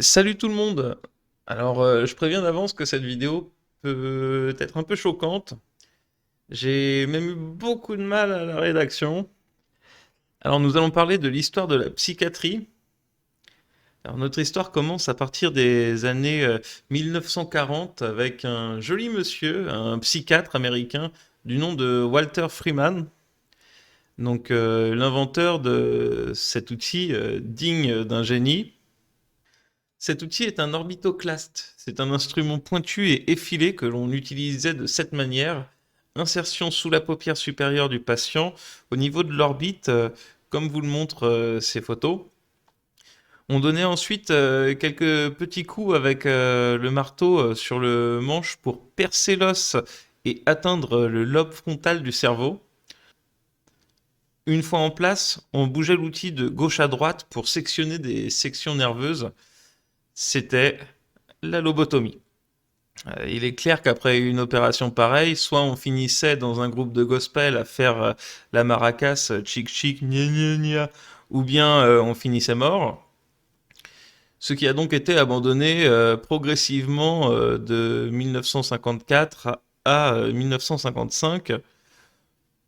Salut tout le monde! Alors, je préviens d'avance que cette vidéo peut être un peu choquante. J'ai même eu beaucoup de mal à la rédaction. Alors, nous allons parler de l'histoire de la psychiatrie. Alors, notre histoire commence à partir des années 1940 avec un joli monsieur, un psychiatre américain du nom de Walter Freeman. Donc, l'inventeur de cet outil digne d'un génie. Cet outil est un orbitoclaste. C'est un instrument pointu et effilé que l'on utilisait de cette manière. Insertion sous la paupière supérieure du patient, au niveau de l'orbite, comme vous le montrent ces photos. On donnait ensuite quelques petits coups avec le marteau sur le manche pour percer l'os et atteindre le lobe frontal du cerveau. Une fois en place, on bougeait l'outil de gauche à droite pour sectionner des sections nerveuses. C'était la lobotomie. Il est clair qu'après une opération pareille, soit on finissait dans un groupe de gospel à faire la maracasse, chic chic, gna gna gna, ou bien on finissait mort. Ce qui a donc été abandonné progressivement de 1954 à 1955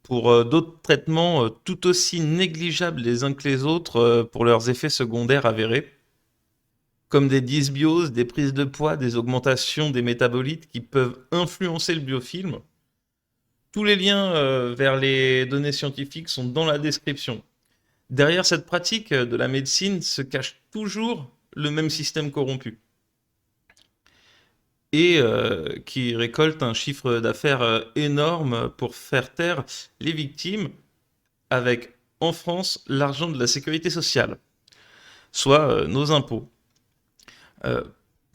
pour d'autres traitements tout aussi négligeables les uns que les autres pour leurs effets secondaires avérés, comme des dysbioses, des prises de poids, des augmentations des métabolites qui peuvent influencer le biofilm. Tous les liens vers les données scientifiques sont dans la description. Derrière cette pratique de la médecine se cache toujours le même système corrompu et qui récolte un chiffre d'affaires énorme pour faire taire les victimes avec, en France, l'argent de la sécurité sociale, soit nos impôts. Euh,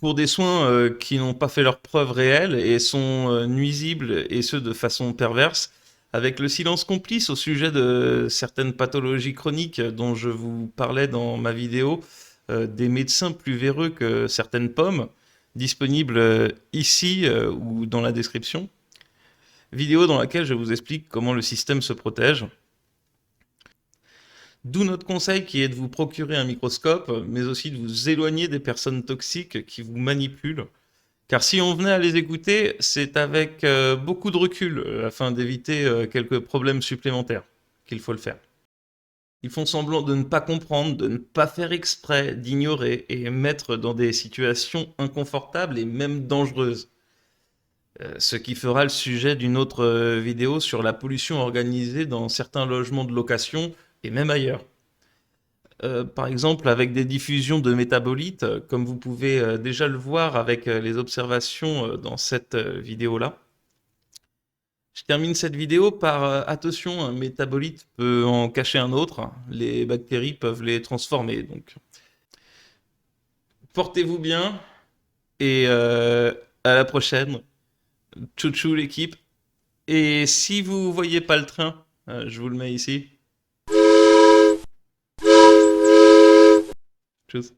pour des soins qui n'ont pas fait leurs preuves réelles et sont nuisibles, et ce de façon perverse, avec le silence complice au sujet de certaines pathologies chroniques dont je vous parlais dans ma vidéo, des médecins plus véreux que certaines pommes, disponibles ici ou dans la description. Vidéo dans laquelle je vous explique comment le système se protège. D'où notre conseil qui est de vous procurer un microscope, mais aussi de vous éloigner des personnes toxiques qui vous manipulent. Car si on venait à les écouter, c'est avec beaucoup de recul afin d'éviter quelques problèmes supplémentaires qu'il faut le faire. Ils font semblant de ne pas comprendre, de ne pas faire exprès, d'ignorer et mettre dans des situations inconfortables et même dangereuses. Ce qui fera le sujet d'une autre vidéo sur la pollution organisée dans certains logements de location et même ailleurs. Par exemple avec des diffusions de métabolites, comme vous pouvez déjà le voir avec les observations dans cette vidéo-là. Je termine cette vidéo par attention, un métabolite peut en cacher un autre, les bactéries peuvent les transformer. Donc, portez-vous bien et à la prochaine. Tchou tchou l'équipe. Et si vous voyez pas le train, je vous le mets ici. Tchuss.